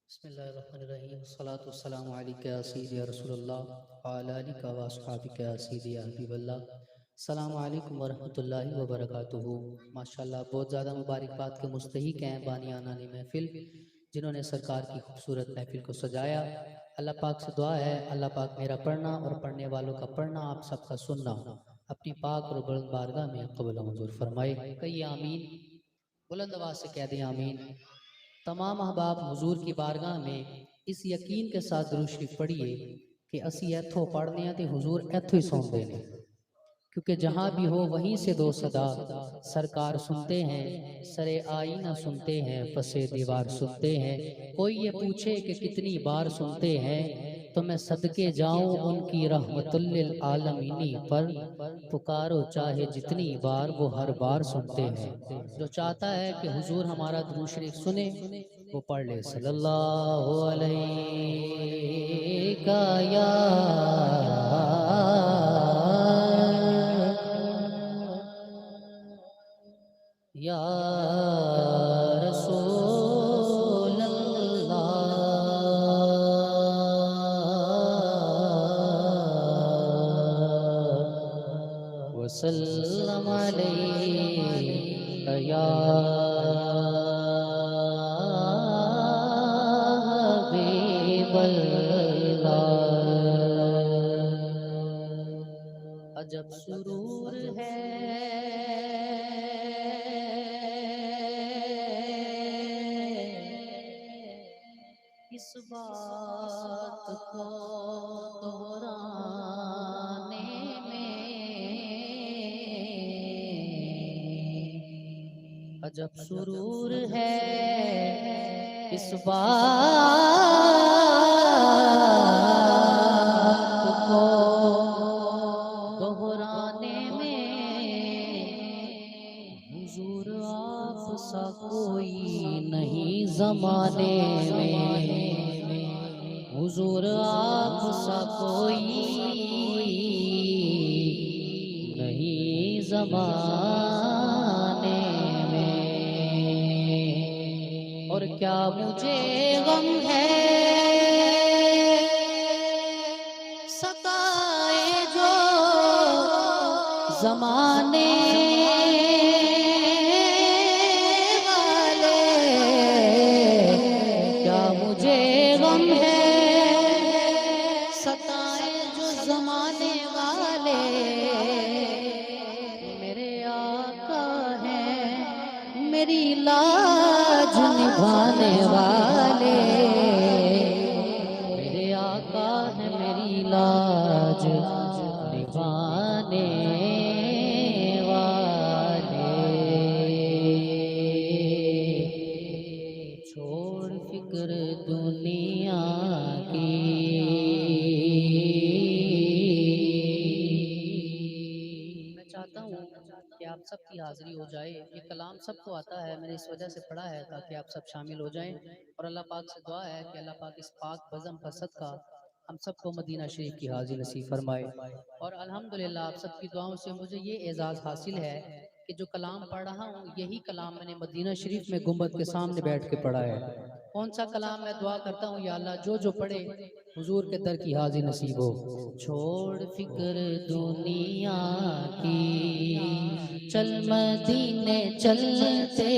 बिस्मिल्लाहिर्रहमानिर्रहीम सलातु वस्सलामु अलैका या सय्यदी या रसूलल्लाह व अला आलिका व अस्हाबिका या सय्यदी या हबीबल्लाह। अस्सलामु अलैकुम व रहमतुल्लाहि व बरकातुहू। माशाअल्लाह बहुत ज़्यादा मुबारकबाद के मुस्तहिक हैं बानियाना ने महफिल, जिन्होंने सरकार की खूबसूरत महफिल को सजाया। अल्लाह पाक से दुआ है, अल्लाह पाक मेरा पढ़ना और पढ़ने वालों का पढ़ना, आप सबका सुनना अपनी पाक और बुलंद बारगाह में कबूल व मंजूर फरमाए। कहिए आमीन, बुलंद आवाज़ से कह दें आमीन। तमाम अहबाब हुजूर की बारगाह में इस यकीन के साथ दुरूद शरीफ पढ़िए कि असी इथों पढ़ने हैं तो हुजूर इथों ही सुनते हैं, क्योंकि जहाँ भी हो वहीं से दो सदा सरकार सुनते हैं। सरे आईना सुनते हैं, पसे दीवार सुनते हैं। कोई ये पूछे कि कितनी बार सुनते हैं, तो मैं सदके जाऊं उनकी रहमतुल्लिल आलमीनी पर। पुकारो चाहे जितनी बार, वो हर बार सुनते हैं। जो चाहता है कि हुजूर हमारा दुरूद शरीफ सुने, वो पढ़ ले सल्लल्लाहु अलैहि या या रसूल अल्लाह वसल्लम अलैहि या हबीबल्लाह। अजब सुरूर है इस बात को दोहराने में, अजब सुरूर है इस बात को दोहराने में। हुजूर आप सा कोई नहीं ज़माने में, हुजूर आप सा कोई नहीं ज़माने में। और क्या मुझे गम है सताए जो ज़माने वाले, क्या मुझे गम है सताए जो ज़माने वाले। मेरे आका हैं मेरी लाज निभाने वाले, मेरे आका हैं मेरी लाज निभाने वाले। छोड़ फिक्र दुनिया की, मैं चाहता हूँ कि आप सबकी हाजिरी हो जाए। ये कलाम सबको आता है, मैंने इस वजह से पढ़ा है ताकि आप सब शामिल हो जाएं। और अल्लाह पाक से दुआ है कि अल्लाह पाक इस पाक बज़म का सदका हम सबको मदीना शरीफ की हाजिर नसीब फरमाए। और अल्हम्दुलिल्लाह आप सबकी दुआओं से मुझे ये एजाज़ हासिल है कि जो कलाम पढ़ रहा हूँ यही कलाम मैंने मदीना शरीफ में गुंबद के सामने बैठ के पढ़ा है। कौन सा कलाम? मैं दुआ करता हूँ या अल्लाह जो जो पढ़े हुजूर के दर की हाजिर नसीब हो। छोड़ फिक्र दुनिया की, चल मदीने चलते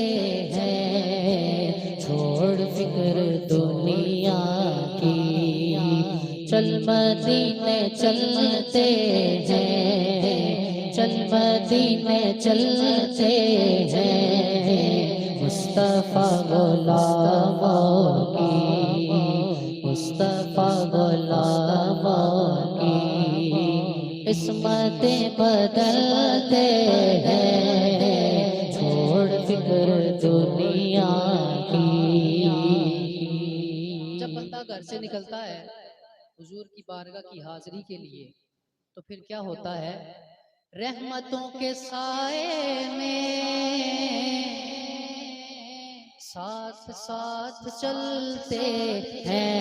हैं। छोड़ फिक्र दुनिया की, चल मदीने चलते हैं। चल मदीने चलते हैं। मुस्तफा गुलामों की, मुस्तफा गुलामों की किस्मतें बदलते हैं। छोड़ फिक्र दुनिया की। जब बंदा घर से निकलता है हुजूर की बारगाह की हाजिरी के लिए, तो फिर क्या होता है? रहमतों के साए में साथ साथ चलते हैं।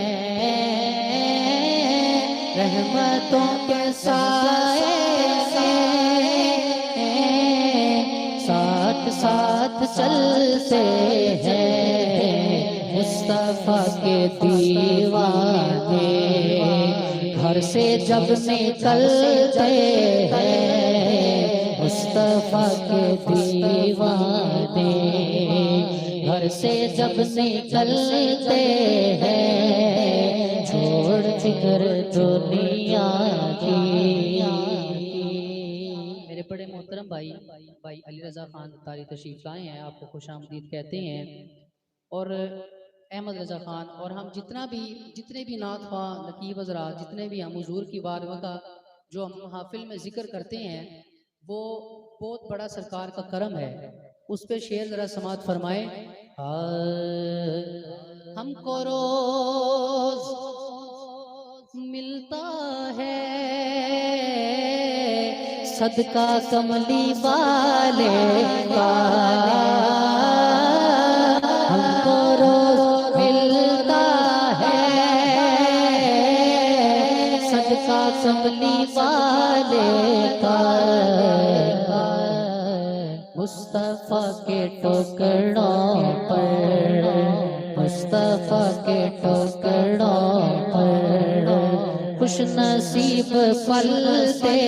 रहमतों के साए में साथ साथ चलते हैं। मुस्तफा के दीवाने घर से जब निकलते हैं, मुस्तफा के दीवाने घर से जब निकलते हैं, छोड़ फिक्र दुनिया की। मेरे बड़े मोहतरम भाई अली रज़ा खान तारी तशरीफ लाए हैं, आपको खुशामदीद कहते हैं। और अहमद रज़ा खान और हम जितने भी नात ख्वाह नकीब हज़रात, जितने भी हम हुजूर की बारगाह का जो हम महफिल में जिक्र करते हैं, वो बहुत बड़ा सरकार का करम है। उस पे शेर जरा समात फरमाए। हमको रोज मिलता है सदका कमली वाले का, हमको रोज मिलता है सदका कमली वाले का। मुस्तफा के टुकड़ों पर, मुस्तफा के टुकड़ों पर खुश नसीब पलते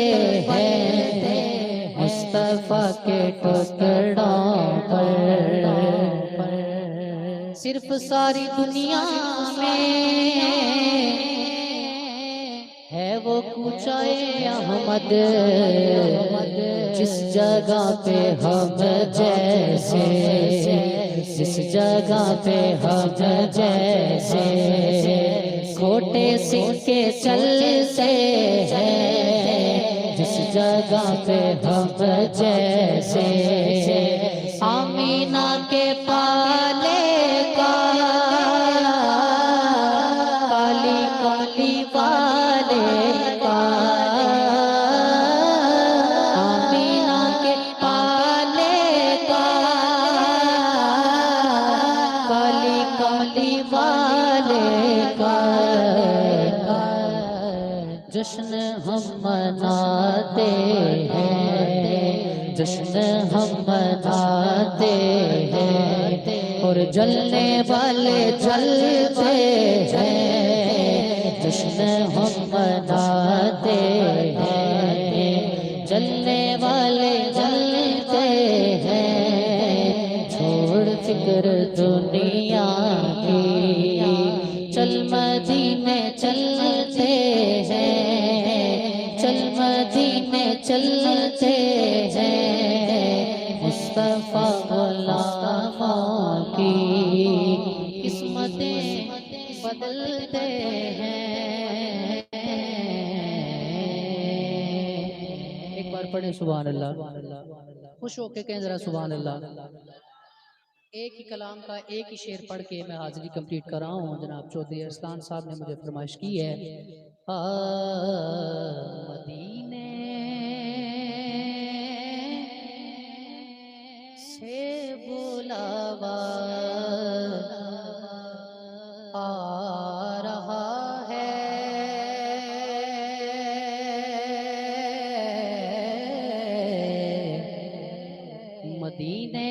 हैं, मुस्तफा के टुकड़ों पर। सिर्फ सारी दुनिया में है वो कूचाए अहमद, जिस जगह पे हम जैसे, जिस जगह पे हम जैसे खोटे सिक्के चलते हैं, जिस जगह पे हम जैसे आमीना के पाले का, काली काली वाले का, आमीना के पाले का, काली काली वाले का। जश्न हम मनाते हैं, जश्न हम मनाते हैं और जलने वाले जलते हैं, जश्न हम मनाते हैं, जलने वाले जलते हैं, छोड़ फिक्र दुनिया की, चल मदीने चलते हैं, चल मदीने चलते हैं, मुस्तफा गुलामों की किस्मतें बदलते हैं। एक बार पढ़े सुभान अल्लाह, खुश होके कहें जरा सुभान अल्लाह। एक ही कलाम का एक ही शेर पढ़ के मैं हाजिरी कंप्लीट कर रहा हूँ। जनाब चौधरी अरसलान साहब ने मुझे फरमाइश की है। मदीने से बुलावा आ रहा है, मदीने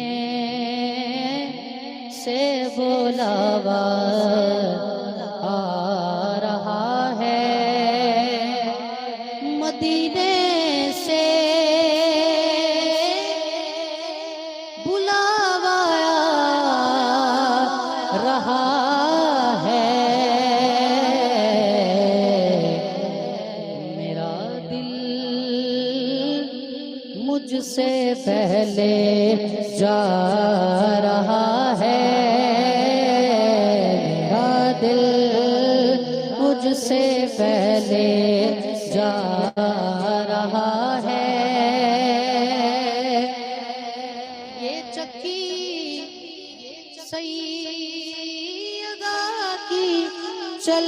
से बुलावा आ रहा है, मदीने से बुलावा आ रहा है। मेरा दिल मुझसे पहले जा रहा है, मेरा दिल मुझसे पहले जा रहा है। ये चक्की सैयदा की चल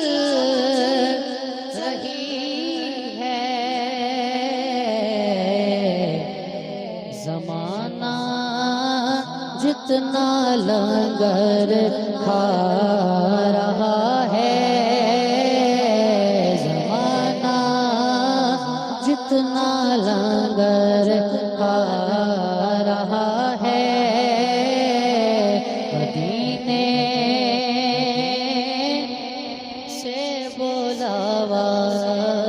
रही है, ज़माना जितना लंगर खा रहा है, ज़माना जितना लंगर खा रहा है, मदीने आवाज़।